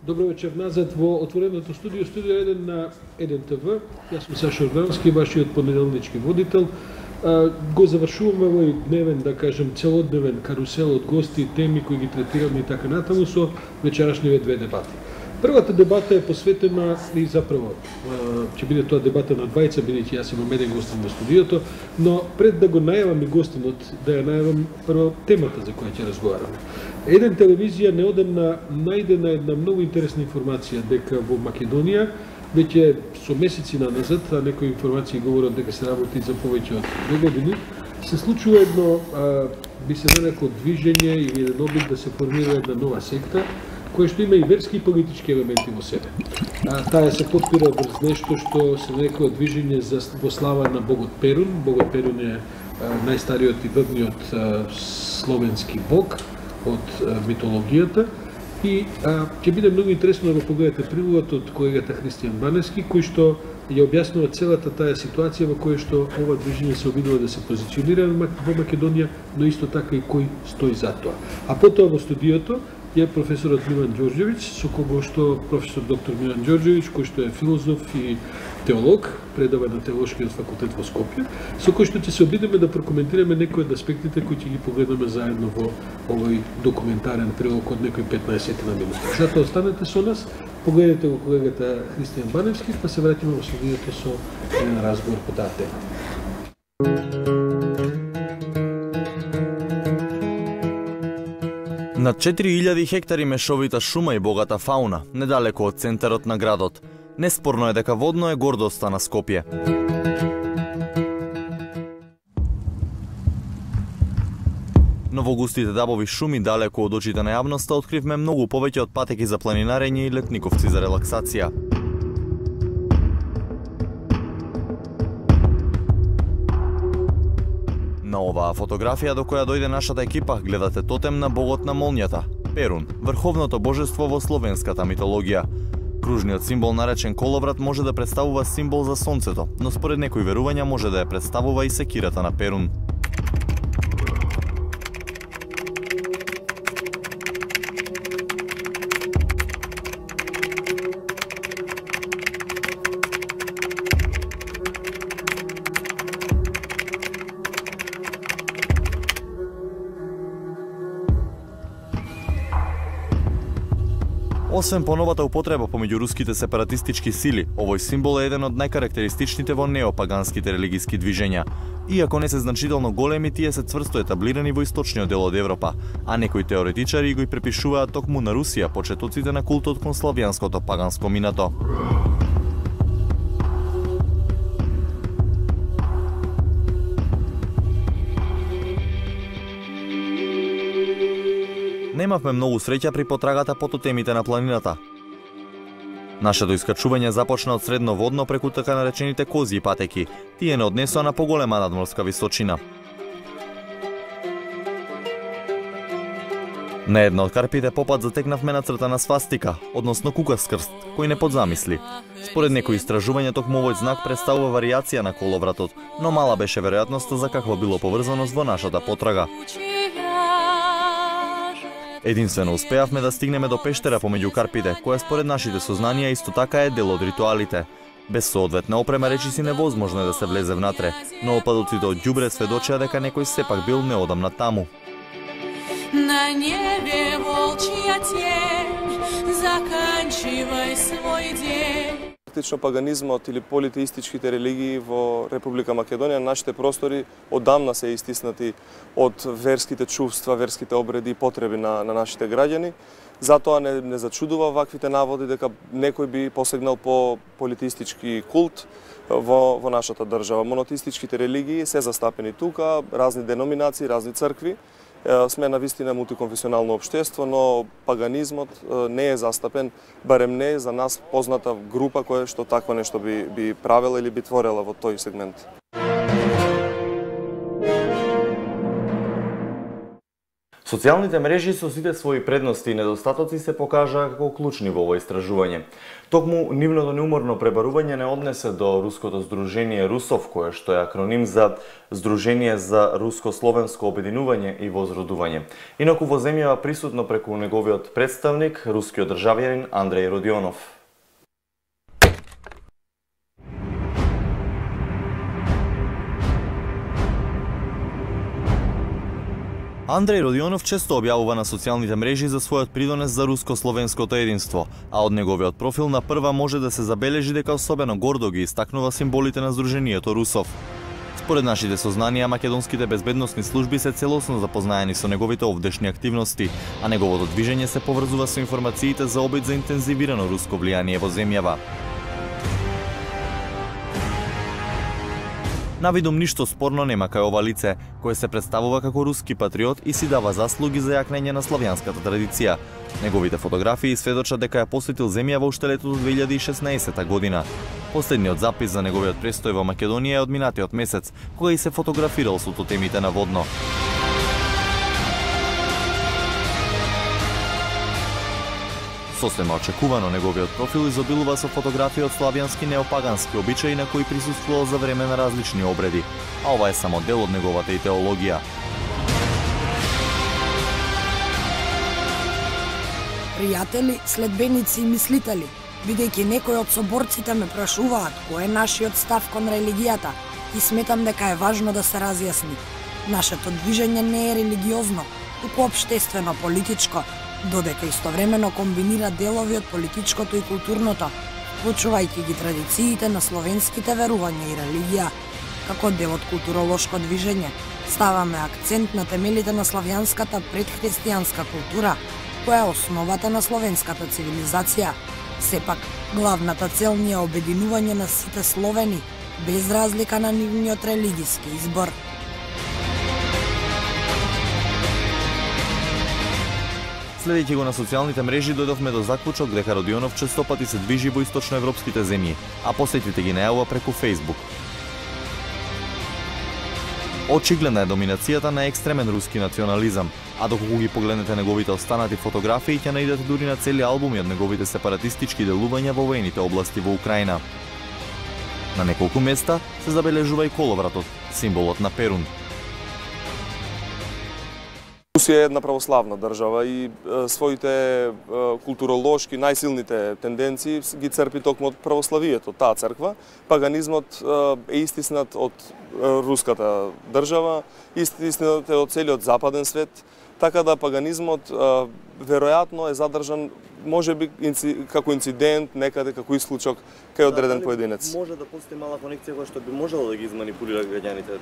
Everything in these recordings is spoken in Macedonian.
Добро вечер назад во отвореното студио 1 на 1 ТВ. Јас сум Саша Ордановски, вашиот понеделнички водител. Го завршуваме овој дневен, да кажем, целодневен карусел од гости, теми кои ги третираме и така натаму со вечерашниве две дебати. Првата дебата е посветена и заправо ќе биде тоа дебата на двајца, бидејќи јас имам еден гостин во студиото, но пред да го најавам и гостинот, да ја најавам прво темата за која ќе разговараме. Еден телевизија неодамна најдена една многу интересна информација дека во Македонија веќе со месеци назад, а некои информации говорат дека се работи за повеќе од 2 години, се случува едно, би се нарекло движење или еден обид да се формира една нова секта, која што има и верски и политички елементи во себе. Таа се подпира врз нешто што се нарекува движење во слава на богот Перун. Богот Перун е најстариот и древниот словенски бог од митологијата. И ќе биде многу интересно да го погледате прилогот од колегата Христијан Баневски, кој што ја објаснува целата таа ситуација во која што ова движење се обидува да се позиционира во Македонија, но исто така и кој стои за тоа. А потоа во студиото е професорот Милан Ѓорѓевиќ, со кого што професор доктор Милан Ѓорѓевиќ, кој што е филозоф и теолог, предава на Теолошкиот факултет во Скопје, со кој што ќе се обидеме да прокоментираме некои од аспектите кои ќе ги погледнеме заедно во овој документарен прилог од некои 15 на минути. Затоа останете со нас, погледнете го колегата Христијан Баневски, па се враќаме во студиото со еден разговор по таа тема. Над 4000 хектари мешовита шума и богата фауна, недалеко од центарот на градот. Неспорно е дека водно е гордоста на Скопје. Но во густите дабови шуми, далеко од очите на јавноста, откривме многу повеќе од патеки за планинарење и летниковци за релаксација. На оваа фотографија до која дојде нашата екипа, гледате тотем на богот на молњата, Перун, врховното божество во словенската митологија. Кружниот символ наречен коловрат може да представува символ за сонцето, но според некои верувања може да ја представува и секирата на Перун. Освен поновата употреба помеѓу руските сепаратистички сили, овој символ е еден од најкарактеристичните во неопаганските религиски движења. Иако не се значително големи, тие се цврсто етаблирани во источниот дел од Европа, а некои теоретичари го припишуваат токму на Русија почетоците на култот кон славјанското паганско минато. Немавме многу среќа при потрагата по тотемите на планината. Нашето искачување започна од средноводно преку така наречените козји патеки. Тие не однесоа на поголема надморска височина. На една од карпите попат затекнавме нацртана свастика, односно кукав крст, кој не подзамисли. Според некои истражувања, токму овој знак представува варијација на коловратот, но мала беше веројатноста за каква било поврзаност во нашата потрага. Единствено успеавме да стигнеме до пештера помеѓу карпите, која според нашите сознанија исто така е дел од ритуалите. Без соодветна опрема речиси невозможно е да се влезе внатре, но опадоците од ѓубре сведочеа дека некој сепак бил неодамна таму. На небе волчја тень, заканчивај свој ден. Практично паганизмот или политеистичките религии во Република Македонија, нашите простори одамна се истиснати од верските чувства, верските обреди и потреби на нашите граѓани. Затоа не зачудува ваквите наводи дека некој би посегнал по политеистички култ во нашата држава. Монотеистичките религии се застапени тука, разни деноминации, разни цркви. Сме навистина мултиконфесионално општество, но паганизмот не е застапен, барем не е за нас позната група која што такво нешто би правела или би творела во тој сегмент. Социјалните мрежи со сите своји предности и недостатоци се покажаа како клучни во ова истражување. Токму нивното неуморно пребарување не однесе до Руското здружение Русов, кое што е акроним за Здружение за руско-словенско обединување и возродување. Инаку во земјава присутно преку неговиот представник, рускиот државјанин Андреј Родионов. Андреј Родионов често објавува на социјалните мрежи за својот придонес за руско-словенското единство, а од неговиот профил на прва може да се забележи дека особено гордо ги истакнува символите на Здруженијето Русов. Според нашите сознанија, македонските безбедносни служби се целосно запознаени со неговите овдешни активности, а неговото движење се поврзува со информациите за обид за интензивирано руско влијание во земјава. Навидом ништо спорно нема кај ова лице, кое се представува како руски патриот и си дава заслуги за јакнење на славјанската традиција. Неговите фотографии сведочат дека ја посетил земјава уште летото 2016 година. Последниот запис за неговиот престој во Македонија е од минатиот месец, кога и се фотографирал со тотемите на водно. Сосема очекувано неговиот профил изобилува со фотографии од славјански неопагански обичаи на кои присуствувал за време на различни обреди, а ова е само дел од неговата идеологија. Пријатели, следбеници и мислители, бидејќи некои од соборците ме прашуваат кој е нашиот став кон религијата и сметам дека е важно да се разјасни. Нашето движење не е религиозно, туку општествено, политичко, додека истовремено комбинира делови од политичкото и културното, вклучувајќи ги традициите на словенските верувања и религија. Како дел од културолошко движење, ставаме акцент на темелите на славјанската предхристијанска култура, која е основата на словенската цивилизација. Сепак, главната цел ни е обединување на сите словени, без разлика на нивниот религиски избор. Следејќи го на социјалните мрежи, дојдовме до заклучок дека Родионов честопати се движи во источноевропските земји, а посетите ги најавува преку Facebook. Очигледна е доминацијата на екстремен руски национализам, а доколку ги погледнете неговите останати фотографии, ќе наидете дури на цели албуми од неговите сепаратистички делувања во воените области во Украина. На неколку места се забележува и коловратот, символот на Перун. Русија е една православна држава и своите културолошки најсилните тенденции ги црпи токму од православието, таа црква. Паганизмот е истиснат од руската држава, истиснат е од целиот западен свет, така да паганизмот веројатно е задржан можеби како инцидент, некаде како исклучок кај одреден поединец. Може да постои мала конекција која што би можела да ги изманипулира граѓаните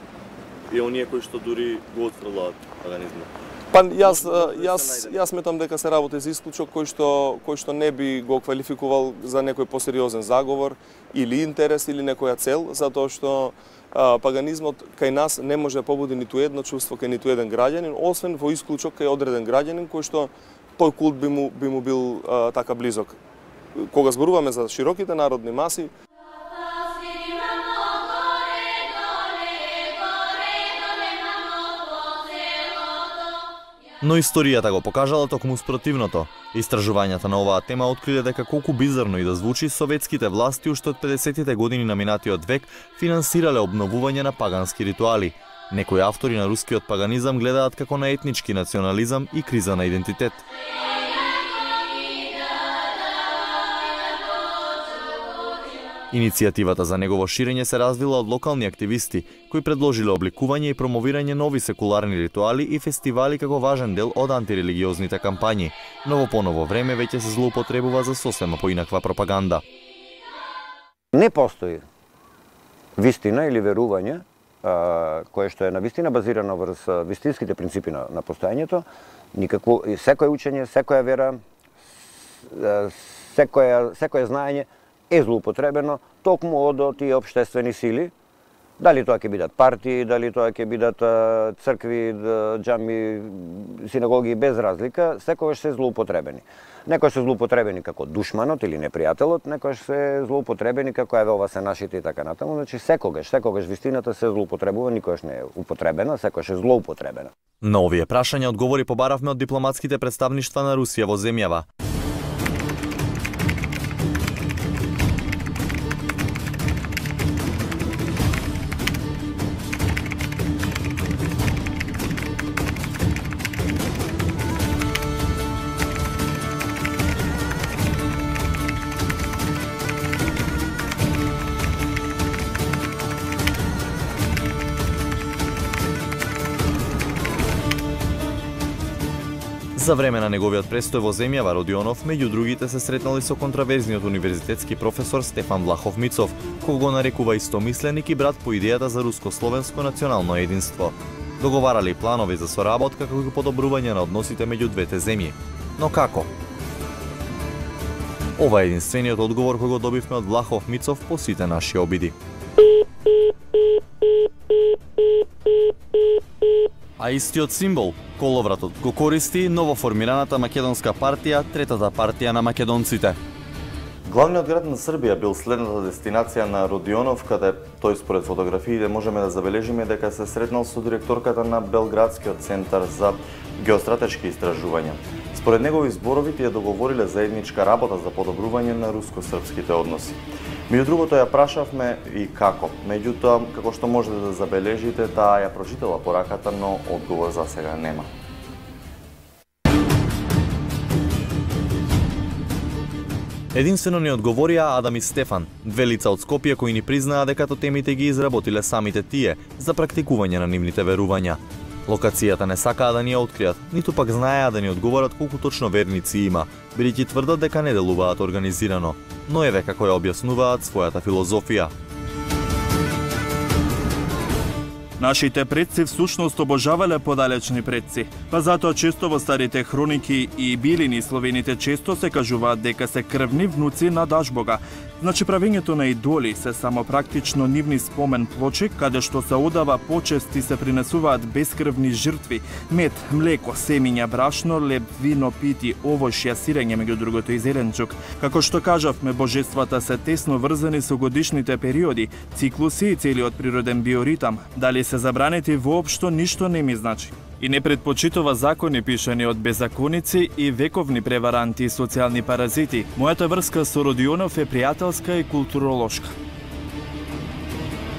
и оние кои што дури го отфрлаат паганизмот. Па јас сметам дека се работи за исклучок кој што не би го квалификувал за некој посериозен заговор или интерес или некоја цел, затоа што паганизмот кај нас не може да побуди ниту едно чувство кај ниту еден граѓанин, освен во исклучок кај одреден граѓанин кој што тој култ би му бил така близок. Кога зборуваме за широките народни маси, Но историјата го покажала токму спротивното. Истражувањата на оваа тема откриле дека колку бизарно и да звучи, советските власти уште од 50-тите години на минатиот век финансирале обновување на пагански ритуали. Некои автори на рускиот паганизам гледаат како на етнички национализам и криза на идентитет. Иницијативата за негово ширење се развила од локални активисти, кои предложиле обликување и промовирање нови секуларни ритуали и фестивали како важен дел од антирелигиозните кампањи, но во поново време веќе се злоупотребува за сосема поинаква пропаганда. Не постои вистина или верување кое што е на вистина базирано врз вистинските принципи на постојањето, никакво секое учење, секоја вера, секое знаење е злоупотребено токму од тие општествени сили, дали тоа ќе бидат партии, дали тоа ќе бидат цркви, џами, синагоги, без разлика, секогаш се злоупотребени. Некојаш се злоупотребени како душманот или непријателот, некојаш се злоупотребени како еве ова се нашите и така натаму, значи секогаш вистината се злоупотребува, никогаш не е употребена, секогаш е злоупотребена. На овие прашања одговори побаравме од дипломатските представништва на Русија во земјава. За време на неговиот престој во земјава, Родионов меѓу другите се сретнали со контраверзниот универзитетски професор Стефан Влахов Мицов, кој го нарекува истомисленик и брат по идејата за руско-словенско национално единство. Договарали планови за соработка како и подобрување на односите меѓу двете земји. Но како? Ова е единствениот одговор кој го добивме од Влахов Мицов по сите наши обиди. А истиот символ, коловратот, го користи новоформираната македонска партија, третата партија на македонците. Главниот град на Србија бил следната дестинација на Родионов, каде тој според фотографиите можеме да забележиме дека се сретнал со директорката на Белградскиот центар за геостратешки истражувања. Според негови зборови, тие договориле заедничка работа за подобрување на руско-српските односи. Меѓу другото ја прашавме и како. Меѓутоа, како што можете да забележите, таа ја прочитала пораката, но одговор за сега нема. Единствено ни одговорија Адам и Стефан, две лица од Скопје кои ни признаа дека тотемите ги изработиле самите тие за практикување на нивните верувања. Локацијата не сакаа да ни ја откријат, ниту пак знаеа да ни одговорат колку точно верници има, бидејќи тврдат дека не делуваат организирано, но еве како ја објаснуваат својата филозофија. Нашите предци всушност обожавале подалечни предци, па затоа често во старите хроники и билини словените често се кажуваат дека се крвни внуци на Дажбога. Значи правењето на идоли се само практично нивни спомен плочи, каде што се одава почест и се принесуваат бескрвни жртви, мед, млеко, семиња, брашно, леб, вино, пити, овошја, сирење меѓу другото и зеленчук. Како што кажавме, божествата се тесно врзани со годишните периоди, циклуси и целиот природен биоритам. Дали се забранети воопшто ништо не ми значи. И не предпочитува закони пишани од беззаконици и вековни преваранти и социјални паразити. Мојата врска со Родионов е пријателска и културолошка.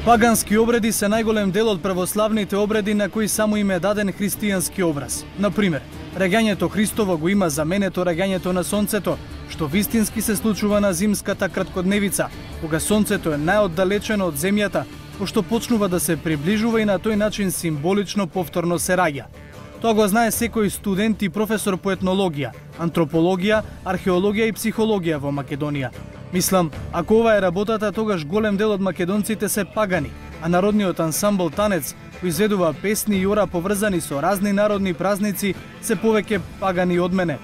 Пагански обреди се најголем дел од православните обреди на кои само им е даден христијански образ. Например, раѓањето Христово го има заменето раѓањето на сонцето, што вистински се случува на зимската краткодневица, кога сонцето е најоддалечено од земјата, пошто почнува да се приближува и на тој начин символично повторно се раѓа. Тоа го знае секој студент и професор по етнологија, антропологија, археологија и психологија во Македонија. Мислам, ако ова е работата, тогаш голем дел од македонците се пагани, а народниот ансамбл Танец, кој изведува песни и ора поврзани со разни народни празници, се повеќе пагани од мене.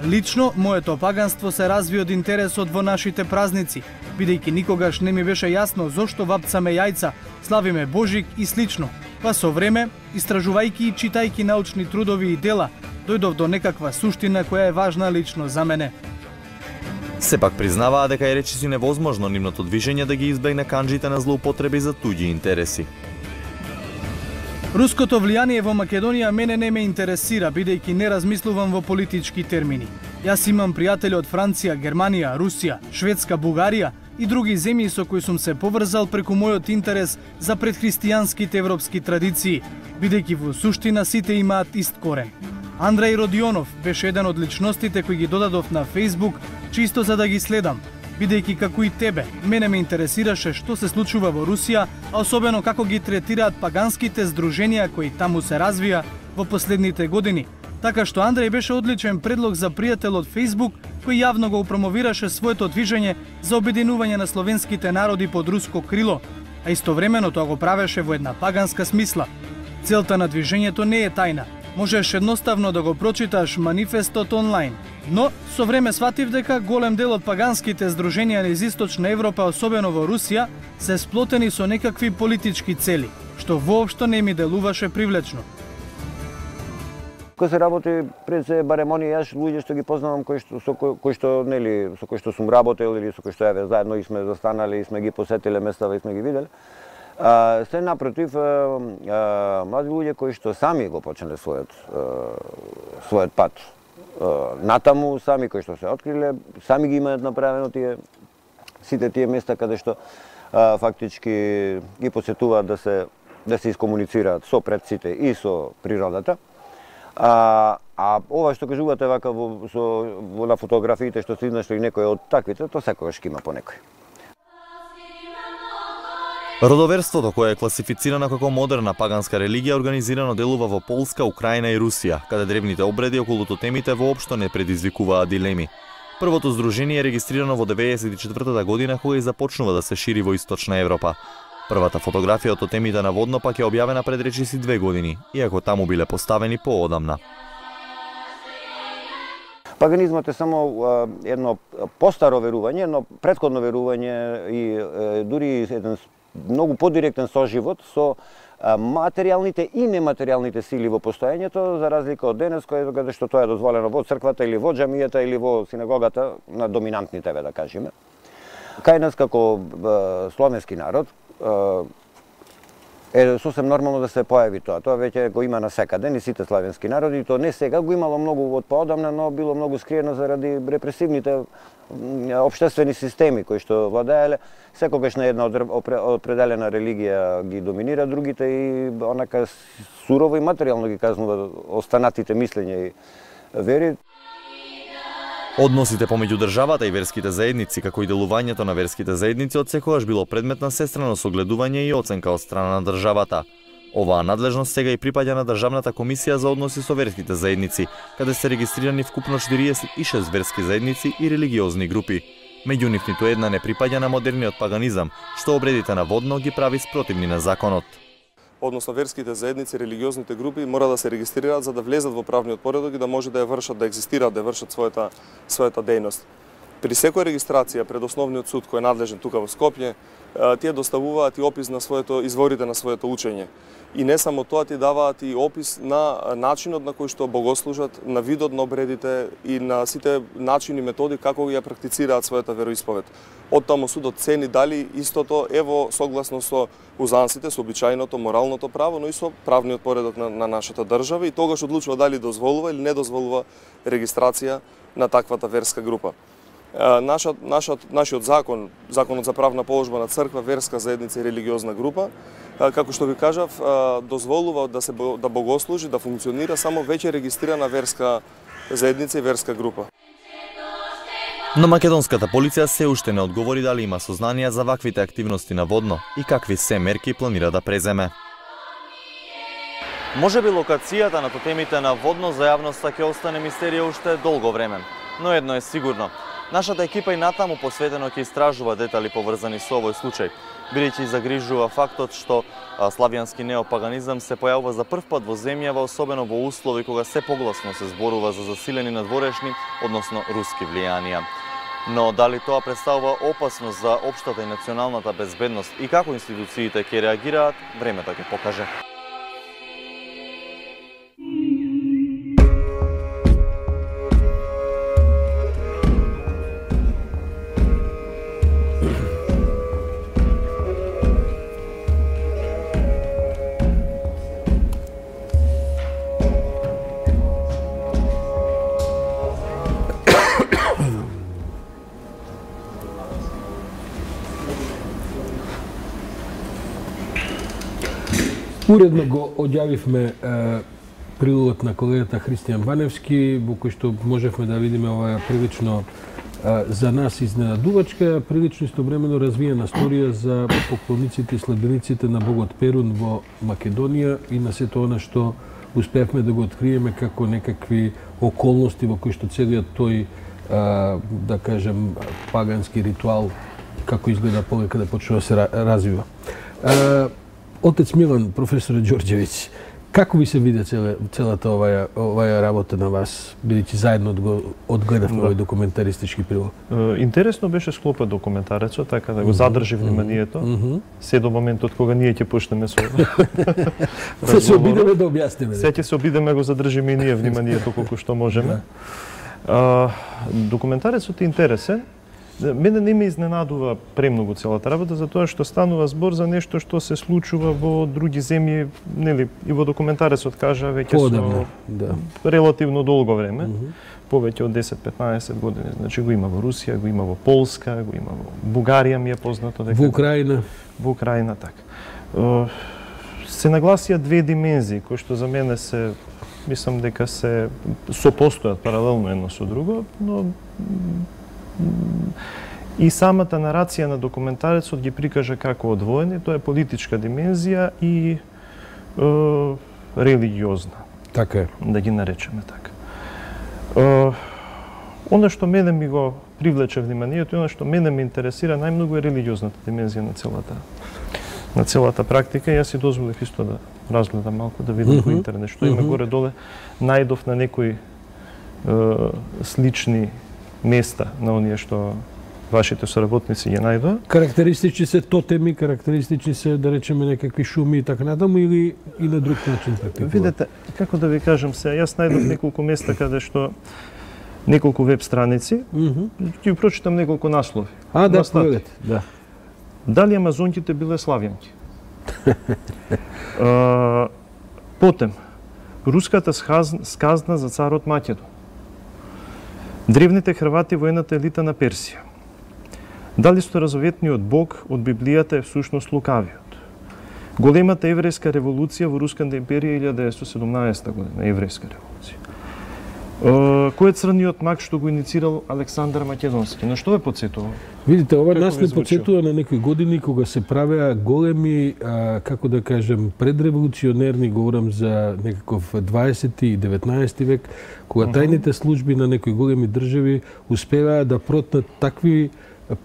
Лично, моето паганство се разви од интересот во нашите празници, бидејќи никогаш не ми беше јасно зошто вапцаме јајца, славиме Божик и слично. Па со време, истражувајќи и читајќи научни трудови и дела, дојдов до некаква суштина која е важна лично за мене. Сепак признаваа дека е речиси невозможно нивното движење да ги избегне канџите на злоупотреби за туѓи интереси. Руското влијание во Македонија мене не ме интересира, бидејќи не размислувам во политички термини. Јас имам пријатели од Франција, Германија, Русија, Шведска, Бугарија и други земји со кои сум се поврзал преку мојот интерес за предхристијанските европски традиции, бидејќи во суштина сите имаат ист корен. Андреј Родионов беше еден од личностите кои ги додадов на Facebook, чисто за да ги следам, бидејќи како и тебе, мене ме интересираше што се случува во Русија, а особено како ги третираат паганските здруженија кои таму се развија во последните години. Така што Андреј беше одличен предлог за пријател од Facebook, кој јавно го промовираше своето движење за обединување на словенските народи под руско крило, а истовремено тоа го правеше во една паганска смисла. Целта на движењето не е тајна. Можеш едноставно да го прочиташ манифестот онлайн. Но, со време сватив дека голем дел од паганските здруженија низ Источна Европа, особено во Русија, се сплотени со некакви политички цели, што воопшто не ми делуваше привлечно. Кога се работи пред се барем они јас луѓе што ги познавам со кои што сум работел или со кои што еве заедно и сме застанали и сме ги посетиле местава и сме ги виделе, Се напротив, млади луѓе кои што сами го почнале својот пат натаму, сами кои што се откриле, сами ги имаат направено сите тие места каде што фактички ги посетуваат да се искомуницираат со предците и со природата. А ова што кажувате вака на фотографиите што се изнашло и некој од таквите, то секогаш ќе има по некој. Родоверството, кое е класифицирано како модерна паганска религија, организирано делува во Полска, Украина и Русија, каде древните обреди околу тотемите воопшто не предизвикуваат дилеми. Првото здружение е регистрирано во 1994 година, кога и започнува да се шири во Источна Европа. Првата фотографија од тотемите на Водно пак е објавена пред речиси 2 години, иако таму биле поставени поодамна. Паганизмот е само едно постаро верување, едно претходно верување и дури еден многу подиректен соживот со материјалните и нематеријалните сили во постоењето, за разлика од денес, каде што тоа е дозволено во црквата или во џамијата или во синагогата на доминантните, да кажеме. Кај нас како словенски народ е сосем нормално да се појави тоа. Тоа веќе го има насекаде, и сите славенски народи, и тоа не сега, го имало многу од поодамна, но било многу скриено заради репресивните општествени системи кои што владееле. Секогаш на една определена религија ги доминира другите и онака сурово и материјално ги казнува останатите мислења и вери. Односите помеѓу државата и верските заедници, како и делувањето на верските заедници отсекогаш било предмет на сестрано согледување и оценка од страна на државата. Оваа надлежност сега и припаѓа на Државната комисија за односи со верските заедници, каде се регистрирани вкупно 46 верски заедници и религиозни групи. Меѓу нив ниту една не припаѓа на модерниот паганизам, што обредите на Водно ги прави спротивни на законот. Односно верските заедници, религиозните групи мора да се регистрираат за да влезат во правниот поредок и да може да ја вршат, да екзистираат, да вршат својата дејност. При секоја регистрација пред основниот суд кој е надлежен тука во Скопје, тие доставуваат и опис на изворите на своето учење. И не само тоа, ти даваат и опис на начинот на кој што богослужат, на видот на обредите и на сите начини и методи како ја практицираат својата вероисповед. Од таму судот цени дали истото е во согласно со узансите, со обичајното, моралното право, но и со правниот поредок на нашата држава и тогаш одлучува дали дозволува или не дозволува регистрација на таквата верска група. Нашиот закон, законот за правна положба на црква, верска заедница и религиозна група, како што ви кажав, дозволува да богослужи, да функционира само веќе регистрирана верска заедница и верска група. Но македонската полиција се уште не одговори дали има сознанија за ваквите активности на Водно и какви се мерки планира да преземе. Можеби локацијата на тотемите на Водно за јавноста ќе остане мистерија уште долго време, но едно е сигурно. Нашата екипа и натаму посветено ќе истражува детали поврзани со овој случај, бидејќи загрижува фактот што славјански неопаганизам се појавува за прв пат во земјава, особено во услови кога се погласно се зборува за засилени надворешни, односно руски влијанија. Но дали тоа представува опасност за општата и националната безбедност и како институциите ќе реагираат, времето ќе покаже. Уредно го одјавивме прилогот на колегата Христијан Баневски, во кој што можевме да видиме оваа прилично за нас изненадувачка, прилично истовремено развиена сторија за поклониците и следбениците на богот Перун во Македонија и на сето она што успеавме да го откриеме како некакви околности во кои што целиот тој, да кажем, пагански ритуал, како изгледа полека да почнува да се развива. Отец Милан, професоре Ѓорѓевиќ, како ви се виде целата оваа работа на вас, бидејќи заедно го одгледавме овој документаристички прилог? Интересно беше склопот документарецот, така да го задржи вниманието, се до моментот кога ние ќе почнеме со се обидеме да објасниме. Се ќе се обидеме го задржиме и ние вниманието колку што можеме. Документарецот е интересен Мене не ме изненадува премногу целата работа, затоа што станува збор за нешто што се случува во други земји, нели, и во документарецот кажа веќе со релативно долго време, повеќе од 10-15 години. Значи го има во Русија, го има во Полска, го има во Бугарија, ми е познато дека во Украина. Во Украина, така. Се нагласија две димензии кои што за мене се, мислам дека се сопостојат паралелно едно со друго, но и самата нарација на документарецот ги прикажа како одвоени, тоа е политичка димензија и религиозна. Така е. Да ги наречеме така. Оно што мене ми го привлече вниманието и оно што мене ме интересира најмногу е религиозната димензија на целата практика. Јас си дозволив исто да разгледам малку, да видам по интернет што има горе-доле. Најдов на некои слични места на оние што вашите соработници ги најдоа. Карактеристични се тотеми, карактеристични се, да речеме, некакви шуми и така натаму, или и на друг начин практикуват? Видете, како да ви кажам се, јас најдов неколку места каде што неколку веб страници, ќе прочитам неколку наслови. Да, проверете, да. Дали амазонките биле славјанки? Потем, руската сказна за царот Македон. Древните хрвати во едната елита на Персија. Дали старозаветниот Бог од Библијата е всушност лукавиот? Големата еврејска револуција во Руската империја 1917 година, еврејска револуција. Кој е црниот мак што го иницирал Александар Македонски? На што ве подсетува? Видите, ова нас не подсетува на некои години кога се правеа големи, како да кажем, предреволуционерни, говорам за некаков 20 и 19 век, кога тајните служби на некои големи држави успеваа да протнат такви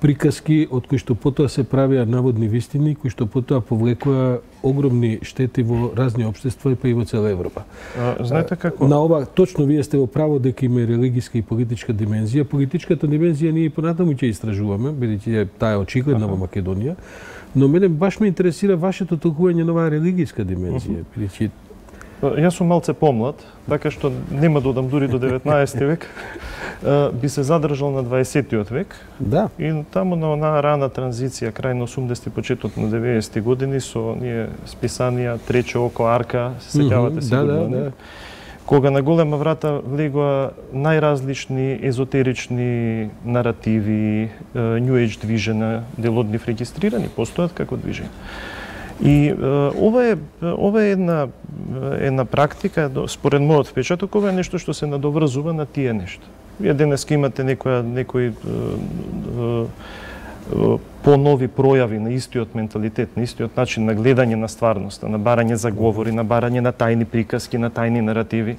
приказки од кои што потоа се правеа наводни вистини, кои што потоа повлекоа огромни штети во разни општества и па и во цела Европа. Знаете како? На ова точно вие сте во право дека има религиска и политичка димензија. Политичката димензија ние и понатаму ќе истражуваме, бидејќи таа е очигледна во Македонија, но мене баш ме интересира вашето толкување на оваа религиска димензија, бидејќи Јас сум малце помлад, така што нема да одам дури до 19 век. Би се задржал на 20-тиот век. Да. И таму на онаа рана транзиција, крај на 80-ти, почеток на 90-ти години, со ние списанија Трече око, Арка, се сеќавате сигурно. Да. Кога на голема врата влегоа најразлични езотерични наративи, New Age движена, дел од нив регистрирани, постојат како движење. И ова е една практика, според мојот впечаток, ова е нешто што се надоврзува на тие нешта. Вие денеска имате некои понови пројави на истиот менталитет, на истиот начин на гледање на стварноста, на барање за говори, на барање на тајни приказки, на тајни наративи.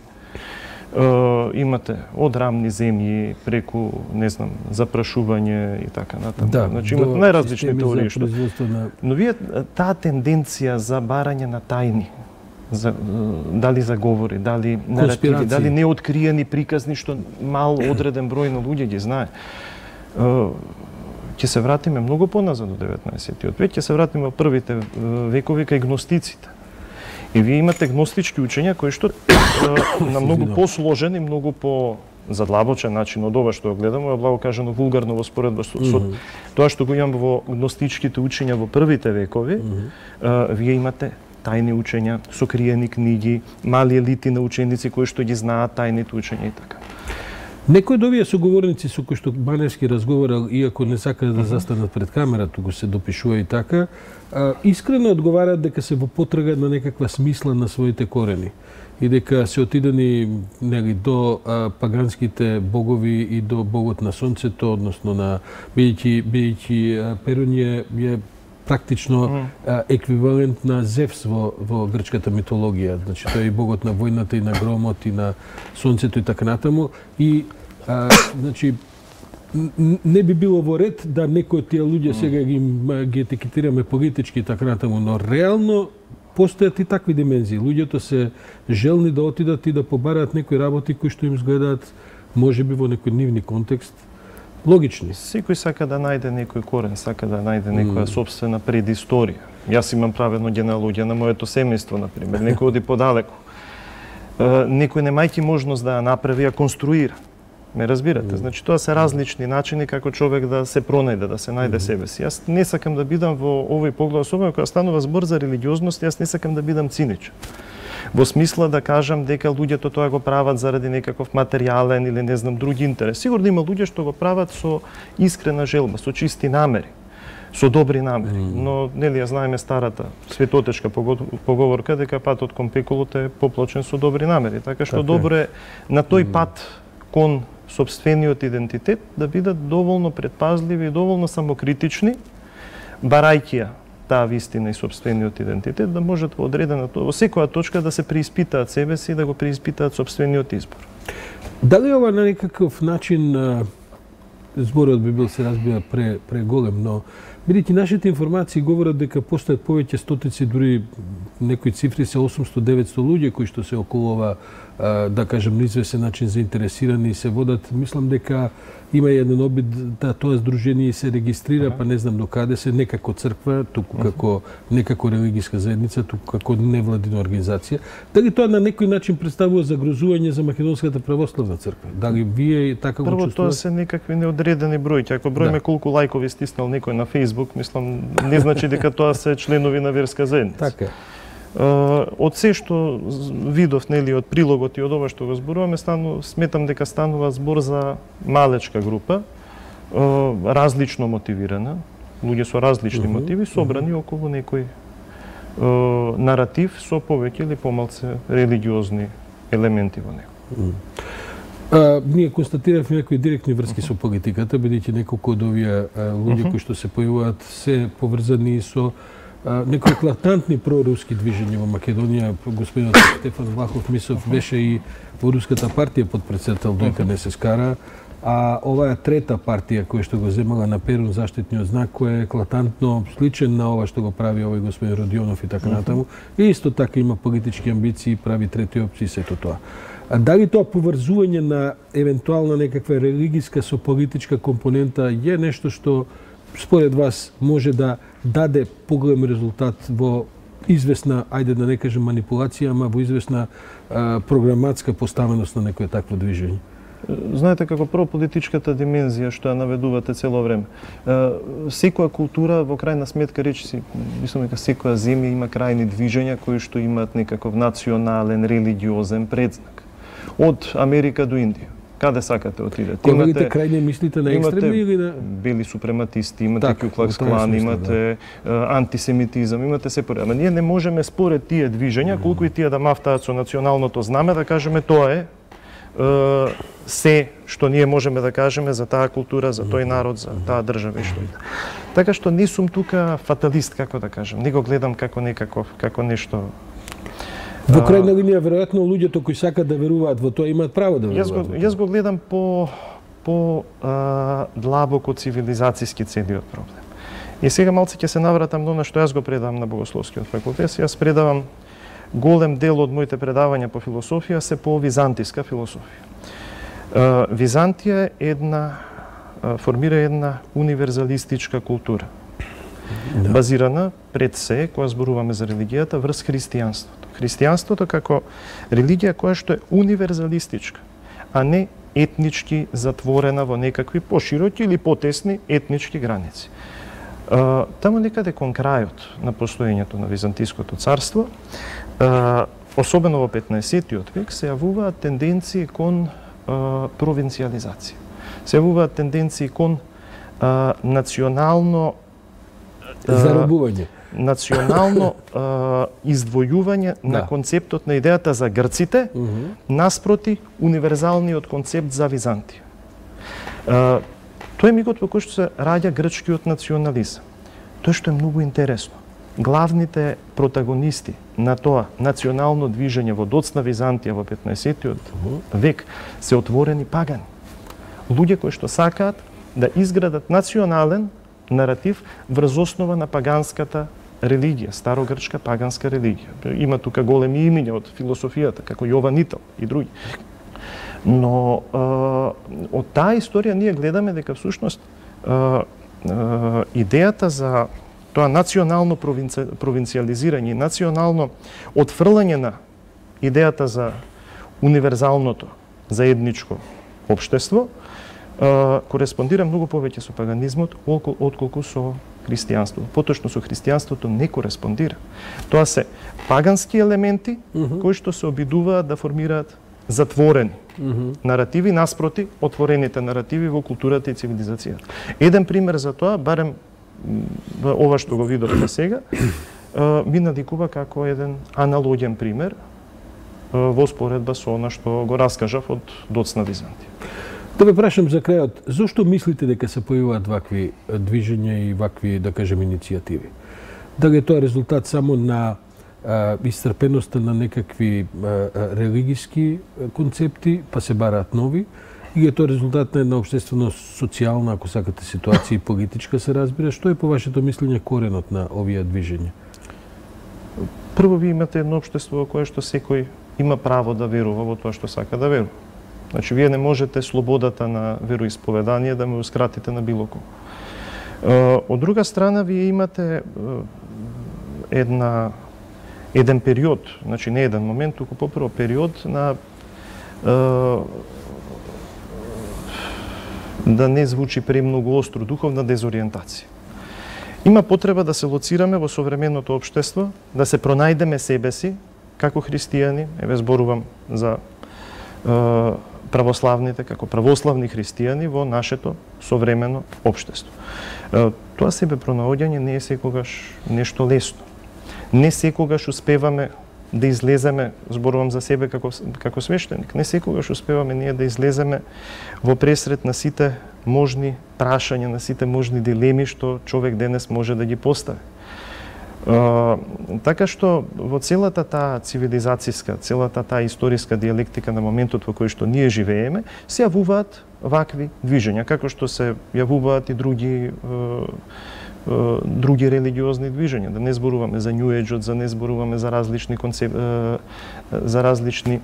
Имате од рамни земји преку, не знам, запрашување и така натаму. Да, значи имате најразлични теории што. Но вие таа тенденција за барање на тајни, дали за говори, дали наративи, дали неоткриени приказни што мал одреден број на луѓе ги знае. Ќе се вратиме многу поназад до 19-тиот век, ќе се вратиме во првите векови кај гностиците. И вие имате гностички учења кои што на многу посложен и многу по-задлабочен начин од ова што го гледаме, благо кажано вулгарно во споредба со тоа што го имаме во гностичките учења во првите векови, вие имате тајни учења, сокриени книги, мали елити на ученици кои што ги знаат тајните учења и така. Некои од овие соговорници со кои што Баневски разговарал, иако не сакаат да застанат пред камера, туку се допишува и така, искрено одговараат дека се во потрага на некаква смисла на своите корени и дека се отидени до паганските богови и до богот на сонцето, односно на бидејќи Перун е практично еквивалент на Зевс во грчката митологија. Значи тој е и богот на војната и на громот и на сонцето и така натаму. И значи не би било во ред да некои од тие луѓе сега ги етикетираме политички и така натаму, но реално постојат и такви димензии. Луѓето се желни да отидат и да побараат некои работи кои што им изгледаат можеби во некој нивни контекст логични. Секој сака да најде некој корен, сака да најде некоја собствена предисторија. Јас имам правено генеалогија на моето семејство, например. Некој оди подалеку. Некој немајќи можност да ја направи, ја конструира. Ме разбирате? Значи тоа се различни начини како човек да се пронајде, да се најде себе си. Јас не сакам да бидам во овој поглед, особено кога станува збор за религиозност, јас не сакам да бидам циничен. Во смисла да кажам дека луѓето тоа го прават заради некаков материјален или не знам други интерес. Сигурно има луѓе што го прават со искрена желба, со чисти намери, со добри намери. Но нели ја знаеме старата светотечка поговорка дека патот кон пеколот е поплочен со добри намери. Така што добро е на тој пат кон сопствениот идентитет да бидат доволно предпазливи и доволно самокритични, барајќи ја таа вистина и сопствениот идентитет, да можат во одредена во секоја точка да се преиспитаат себе си и да го преиспитаат сопствениот избор. Дали ова на некаков начин зборот би бил се разбира преголем, но бидејќи нашите информации говорат дека постојат повеќе стотици, дури некои цифри се 800-900 луѓе кои што се околу ова, да кажем, на известен начин заинтересирани и се водат. Мислам дека има еден обид да тоа здружение се регистрира, па не знам до каде се, не како црква, туку како не како религиска заедница, туку како невладина организација. Дали тоа на некој начин представува загрозување за Македонската православна црква? Дали вие така го чувствувате? Прво, тоа се некакви неодредени бројки. Ако броиме колку лајкови стиснал некој на Facebook, мислам, не значи дека тоа се членови на верска заедница. Така. Од се што видов, нели, од прилогот и од ова што го зборуваме, сметам дека станува збор за малечка група, различно мотивирана, луѓе со различни мотиви, собрани околу некој наратив со повеќе или помалце религиозни елементи во него. Ние констатиравме некои директни врски со политиката, бидејќи неколку од овие луѓе кои што се појавуваат се поврзани со некои еклатантни проруски движења во Македонија. Господинот Стефан Влахов Мисов беше и во Руската партија подпредседател до НССК, а оваа трета партија која што го земала на Перун заштитниот знак, кој е еклатантно сличен на ова што го прави овој господин Родионов и така натаму, и исто така има политички амбиции, прави трети опции, сето тоа. А дали тоа поврзување на евентуална некаква религиска со политичка компонента е нешто што според вас може да даде поголем резултат во известна, ајде да не кажем манипулација, ама во известна програматска поставеност на некој такво движење? Знаете, како прво политичката димензија што ја наведувате цело време. Секоја култура, во крајна сметка, речиси, мислам дека секоја земја има крајни движења кои што имаат некаков национален, религиозен предзнак. Од Америка до Индија. Каде сакате отидете? Кога видите крајни мислите на екстремни или на бели супрематисти, имате Ку Клакс Клан, имате антисемитизам, имате се поред. Ама ние не можеме според тие движења, колку и тие да мафтаат со националното знаме, да кажеме тоа е се што ние можеме да кажеме за таа култура, за тој народ, за таа држава и што и. Така што не сум тука фаталист, како да кажем. Не го гледам како нешто. Во крајна линија, веројатно, луѓето кои сакаат да веруваат во тоа имаат право да веруваат. Јас го гледам по длабоко цивилизацијски целиот проблем. И сега малце ќе се навратам на што јас го предавам на Богословскиот факултет. Јас предавам голем дел од моите предавања по философија се по византиска философија. Византија формира една универзалистичка култура. Базирана пред се, кога зборуваме за религијата, врз христијанството. Христијанството како религија која што е универзалистичка, а не етнички затворена во некакви пошироки или потесни етнички граници. Таму некаде кон крајот на постоењето на Византиското царство, особено во 15-тиот век, се јавуваат тенденции кон провинциализација. Се јавуваат тенденции кон национално заробување, национално издвојување на концептот на идејата за грците наспроти универзалниот концепт за Византија. Тоа е мигот во кој што се раѓа грчкиот национализам. Тоа што е многу интересно. Главните протагонисти на тоа национално движење во доцна Византија во 15-тиот век се отворени пагани. Луѓе кои што сакаат да изградат национален наратив врз основа на паганската религија, старогрчка паганска религија. Има тука големи имиња од философијата, како Јован Итал и други. Но од таа историја ние гледаме дека всушност идејата за тоа национално провинциализирање и национално отфрлање на идејата за универзалното, заедничко општество кореспондира многу повеќе со паганизмот отколку со христијанството. Поточно со христијанството не кореспондира. Тоа се пагански елементи кои што се обидуваат да формираат затворени наративи наспроти отворените наративи во културата и цивилизацијата. Еден пример за тоа, барем ова што го видовме сега, ми надикува како еден аналоген пример во споредба со она што го раскажав од Доцна Византија. Да ве прашам за крајот, зошто мислите дека се појавуваат вакви движења и вакви, да кажем, иницијативи? Дали е тоа резултат само на исцрпеноста на некакви религиски концепти, па се бараат нови, или е тоа резултат на една општествено-социјална, ако сакате, ситуација и политичка се разбира? Што е по вашето мислење коренот на овие движења? Прво, ви имате едно општество во кое што секој има право да верува во тоа што сака да верува. Значи, вие не можете слободата на вероисповедание да ме ускратите на било кого. Од друга страна, вие имате еден период, значи не еден момент, туку попрво период на да не звучи премногу остро, духовна дезориентација. Има потреба да се лоцираме во современото општество, да се пронајдеме себе си како христијани, еве зборувам за православните, како православни христијани во нашето современо општество. Тоа себе пронаоѓање не е секогаш нешто лесно. Не секогаш успеваме да излеземе, зборувам за себе како свештеник, не секогаш успеваме ние да излеземе во пресрет на сите можни прашања, на сите можни дилеми што човек денес може да ги постави. Така што во целата таа цивилизацијска, целата таа историска диалектика на моментот во кој што ние живееме, се јавуваат вакви движења, како што се јавуваат и други религиозни движења. Да не зборуваме за New Age-от, да не зборуваме за различни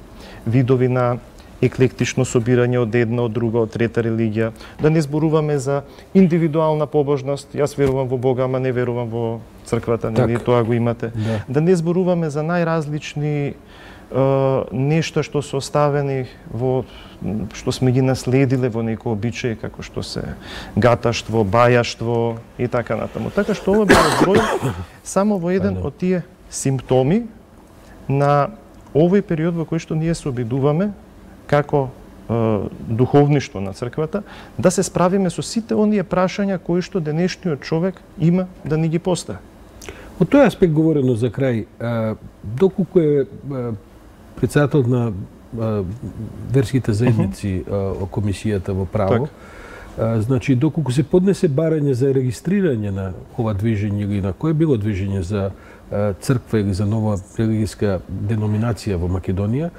видови на еклектично собирање од една, од друга, од трета религија. Да не зборуваме за индивидуална побожност. Јас верувам во Бога, ама не верувам во црквата, нели? Тоа го имате. Да не зборуваме за најразлични нешта што се оставени што сме ги наследиле во некои обичаи, како што се гаташтво, бајаштво и така натаму. Така што ова би зброил само во еден од тие симптоми на овој период во кој што ние се обидуваме како духовништво на црквата да се справиме со сите оние прашања кои што денешниот човек има да ни ги постави. Од тој аспект говорено за крај, доколку е председател на верските заедници комисијата во право, значи доколку се поднесе барање за регистрирање на ова движење или на кое било движење за црква или за нова религиска деноминација во Македонија,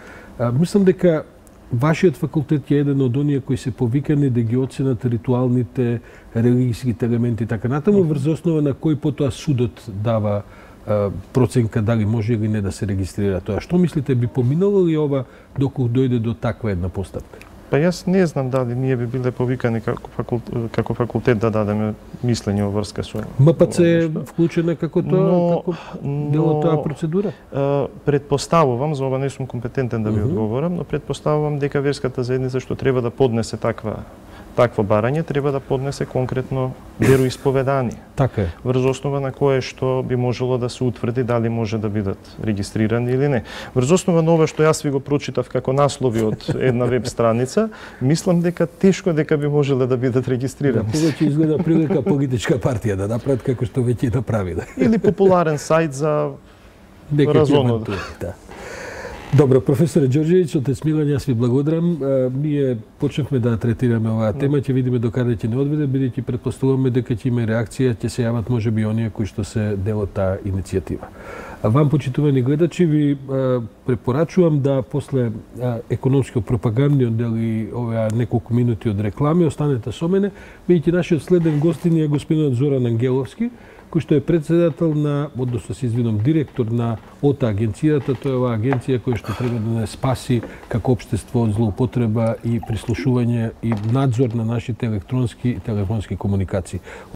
мислам дека вашиот факултет е еден од оние кои се повикани да ги оценат ритуалните, религиските елементи и така натаму, врз основа на кој потоа судот дава проценка дали може или не да се регистрира тоа. Што мислите, би поминало ли ова доколку дојде до таква една постапка? Па јас не знам дали ние би биле повикани како факултет да дадеме мислење во врска со МПЦ е вклучена како тоа, како дел од тоа процедура? Предпоставувам, за ова не сум компетентен да ви одговорам, но предпоставувам дека верската заедница што треба да поднесе такво барање, треба да поднесе конкретно вероисповедание. Така е. Врз основа на кое што би можело да се утврди дали може да бидат регистрирани или не. Врз основа на ова што јас ви го прочитав како наслови од една веб страница, мислам дека тешко дека би можеле да бидат регистрирани. Повеќе изгледа прилика политичка партија да направат како што веќе направиле. Или популарен сајт за разонот. Добро, професоре Ѓорѓевиќ, отец Милан, јас ви благодарам. Ние почнавме да третираме оваа тема, ќе видиме докаде ќе не одведе, бидејќи претпоставуваме дека ќе има реакција, ќе се јават можеби оние кои што се дел од таа иницијатива. Вам, почитувани гледачи, ви препорачувам да после економско пропагандниот дел и оваа неколку минути од реклами останете со мене, бидејќи нашиот следен гостин е господинот Зоран Ангеловски, кој што е председател на, односно се извинувам, директор на ОТА агенцијата. Тоа е оваа агенција која што треба да не спаси како општество од злоупотреба и прислушување и надзор на нашите електронски и телефонски комуникации.